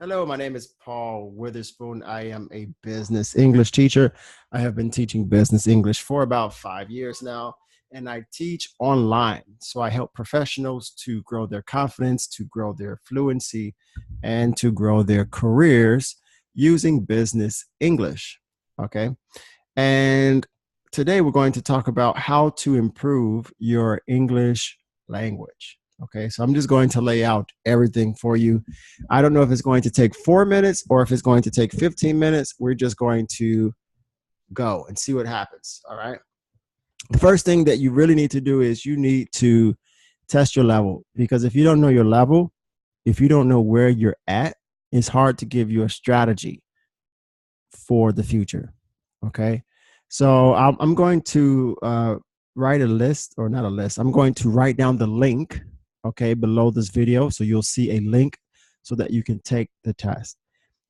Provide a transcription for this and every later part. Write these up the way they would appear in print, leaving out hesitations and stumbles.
Hello, my name is Paul Witherspoon. I am a business English teacher. I have been teaching business English for about 5 years now, and I teach online. So I help professionals to grow their confidence, to grow their fluency, and to grow their careers using business English. Okay. And today we're going to talk about how to improve your English language. Okay, so I'm just going to lay out everything for you. I don't know if it's going to take 4 minutes or if it's going to take 15 minutes. We're just going to go and see what happens. All right. The first thing that you really need to do is you need to test your level, because if you don't know your level, if you don't know where you're at, it's hard to give you a strategy for the future. Okay. So I'm going to write a list, or not a list. I'm going to write down the link, okay, below this video. So you'll see a link so that you can take the test.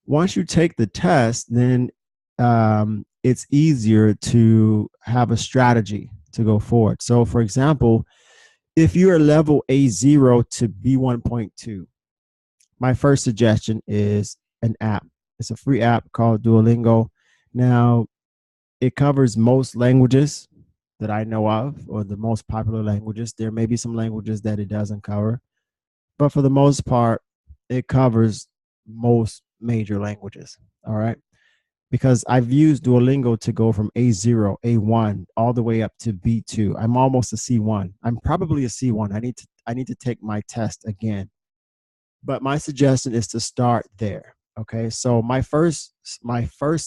Once you take the test, then it's easier to have a strategy to go forward. So, for example, if you're level A0 to B1.2, my first suggestion is an app. It's a free app called Duolingo. Now, it covers most languages that I know of, or the most popular languages. There may be some languages that it doesn't cover, but for the most part, it covers most major languages. All right. Because I've used Duolingo to go from A0, A1, all the way up to B2. I'm almost a C1. I'm probably a C1. I need to take my test again. But my suggestion is to start there. Okay. So my first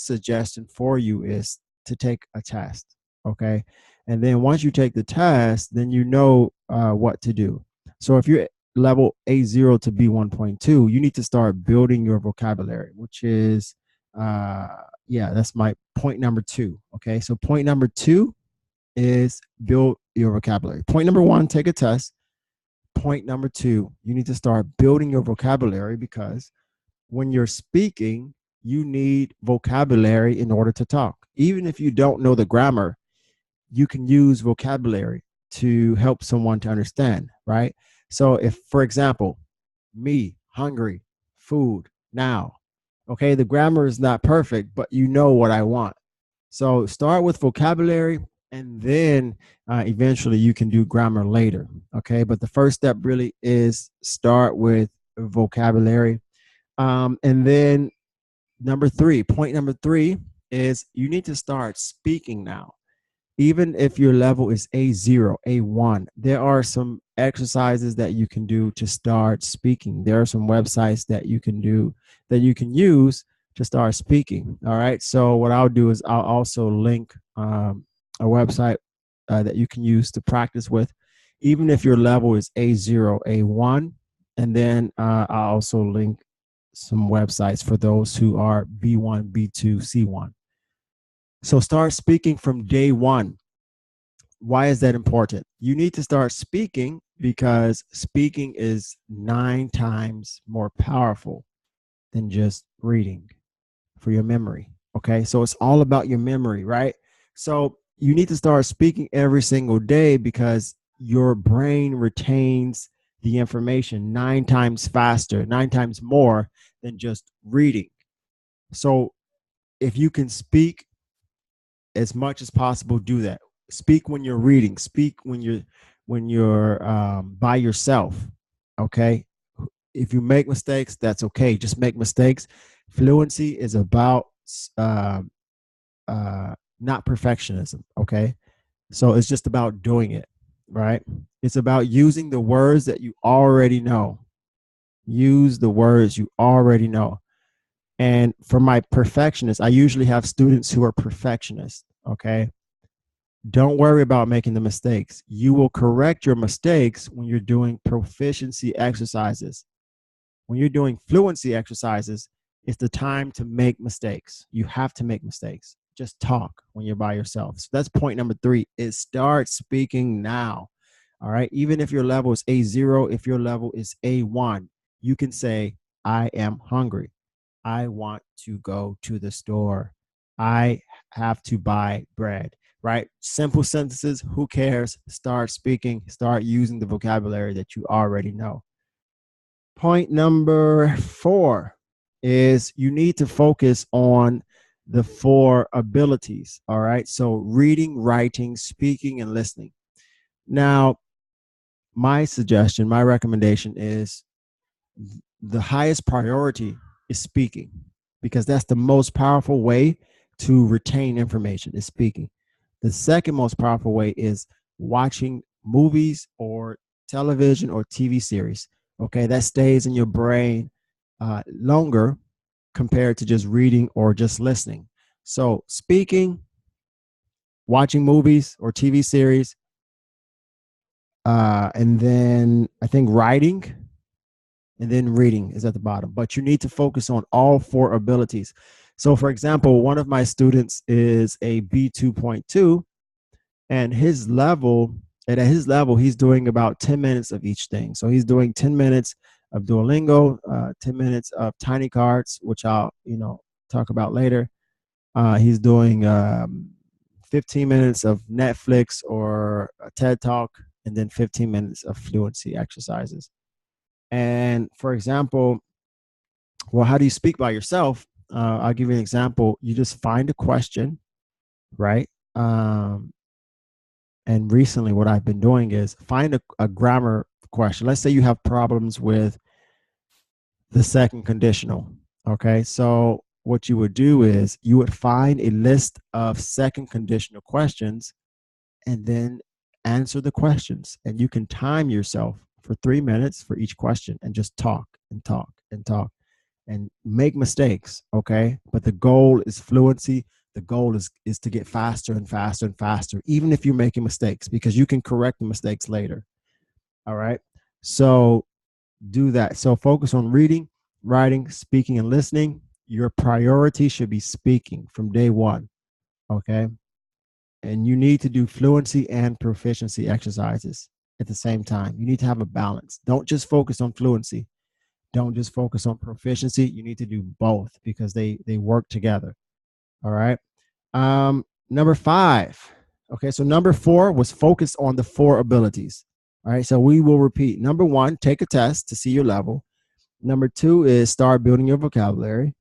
suggestion for you is to take a test. Okay. And then once you take the test, then you know what to do. So if you're level A0 to B1.2, you need to start building your vocabulary, which is that's my point number two. Okay. So point number two is build your vocabulary. Point number one, take a test. Point number two, you need to start building your vocabulary, because when you're speaking, you need vocabulary in order to talk. Even if you don't know the grammar, you can use vocabulary to help someone to understand, right? So if, for example, me, hungry, food, now, okay, the grammar is not perfect, but you know what I want. So start with vocabulary, and then eventually you can do grammar later. Okay. But the first step really is start with vocabulary. And then point number three is you need to start speaking now. Even if your level is A0, A1, there are some exercises that you can do to start speaking. There are some websites that you can do, that you can use to start speaking. All right. So what I'll do is I'll also link a website that you can use to practice with, even if your level is A0, A1. And then I'll also link some websites for those who are B1, B2, C1. So start speaking from day one. Why is that important? You need to start speaking because speaking is 9 times more powerful than just reading for your memory. Okay. So it's all about your memory, right? So you need to start speaking every single day, because your brain retains the information 9 times faster, 9 times more than just reading. So if you can speak as much as possible, do that. Speak when you're reading. Speak when you're by yourself. Okay. If you make mistakes, that's okay. Just make mistakes. Fluency is about uh, not perfectionism. Okay. So it's just about doing it, right? It's about using the words that you already know. Use the words you already know. And for my perfectionists, I usually have students who are perfectionists. Okay. Don't worry about making the mistakes. You will correct your mistakes when you're doing proficiency exercises. When you're doing fluency exercises, it's the time to make mistakes. You have to make mistakes. Just talk when you're by yourself. So that's point number three, is start speaking now. All right. Even if your level is A0, if your level is A1, you can say, I am hungry. I want to go to the store. I have to buy bread, right? Simple sentences. Who cares? Start speaking, start using the vocabulary that you already know. Point number four. is you need to focus on the four abilities. All right. So reading, writing, speaking, and listening. Now, my suggestion, my recommendation is the highest priority is speaking, because that's the most powerful way to retain information is speaking. The second most powerful way is watching movies or television or TV series. Okay, that stays in your brain longer compared to just reading or just listening. So speaking, watching movies or TV series, and then I think writing, and then reading is at the bottom. But you need to focus on all four abilities. So, for example, one of my students is a B2.2, and at his level, he's doing about 10 minutes of each thing. So he's doing 10 minutes of Duolingo, 10 minutes of Tinycards, which I'll, talk about later. He's doing 15 minutes of Netflix or a TED Talk, and then 15 minutes of fluency exercises. And for example, well, how do you speak by yourself? I'll give you an example. You just find a question, right? And recently, what I've been doing is find a grammar question. Let's say you have problems with the second conditional. Okay. So, what you would do is you would find a list of second conditional questions and then answer the questions. And you can time yourself for 3 minutes for each question and just talk and talk and talk and make mistakes. Okay. But the goal is fluency. The goal is to get faster and faster and faster, even if you're making mistakes, because you can correct the mistakes later. All right. So do that. So focus on reading, writing, speaking, and listening. Your priority should be speaking from day one. Okay. And you need to do fluency and proficiency exercises at the same time. You need to have a balance. Don't just focus on fluency. Don't just focus on proficiency. You need to do both because they work together. All right. Number 5. Okay, so number 4 was focused on the 4 abilities. All right, so we will repeat. Number 1, take a test to see your level. Number 2 is start building your vocabulary.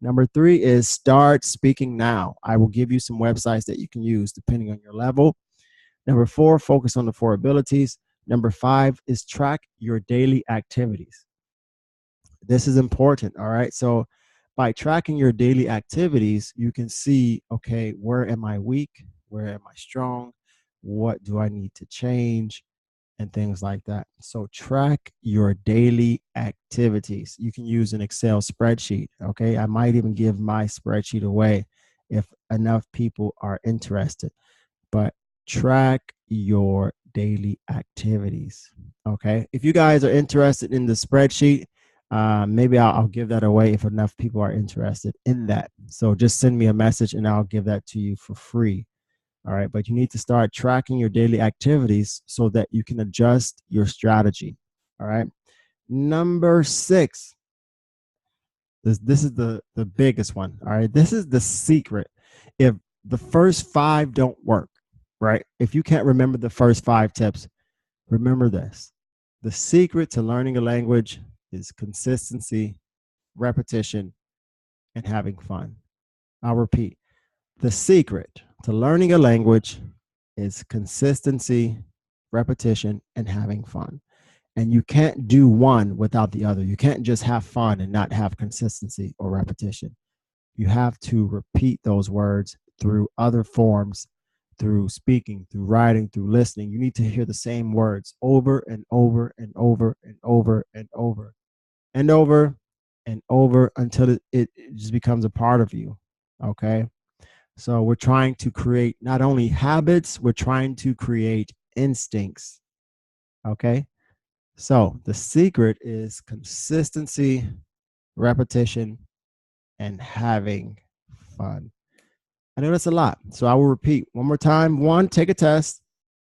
Number 3 is start speaking now. I will give you some websites that you can use depending on your level. Number 4, focus on the 4 abilities. Number 5 is track your daily activities. This is important. All right. So by tracking your daily activities, you can see, okay, where am I weak? Where am I strong? What do I need to change? And things like that. So track your daily activities. You can use an Excel spreadsheet. Okay. I might even give my spreadsheet away if enough people are interested. But track your daily activities. Okay. If you guys are interested in the spreadsheet, maybe I'll give that away if enough people are interested in that. So just send me a message and I'll give that to you for free. All right. But you need to start tracking your daily activities so that you can adjust your strategy. All right. Number 6. This is the biggest one. All right. This is the secret. If the first 5 don't work, right? If you can't remember the first 5 tips, remember this. The secret to learning a language is consistency, repetition, and having fun. I'll repeat. The secret to learning a language is consistency, repetition, and having fun. And you can't do one without the other. You can't just have fun and not have consistency or repetition. You have to repeat those words through other forms, through speaking, through writing, through listening. You need to hear the same words over and over and over and over and over and over and over until it just becomes a part of you. Okay. So we're trying to create not only habits, we're trying to create instincts. Okay. So the secret is consistency, repetition, and having fun. I know that's a lot. So I will repeat one more time. 1, take a test.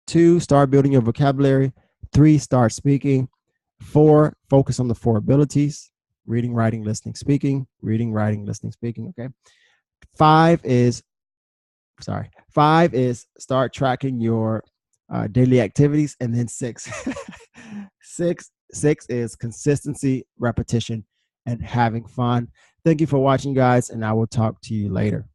2, start building your vocabulary. 3, start speaking. 4, focus on the 4 abilities: reading, writing, listening, speaking. Reading, writing, listening, speaking. Okay. 5 is start tracking your daily activities. And then 6 6 is consistency, repetition, and having fun. Thank you for watching, guys, and I will talk to you later.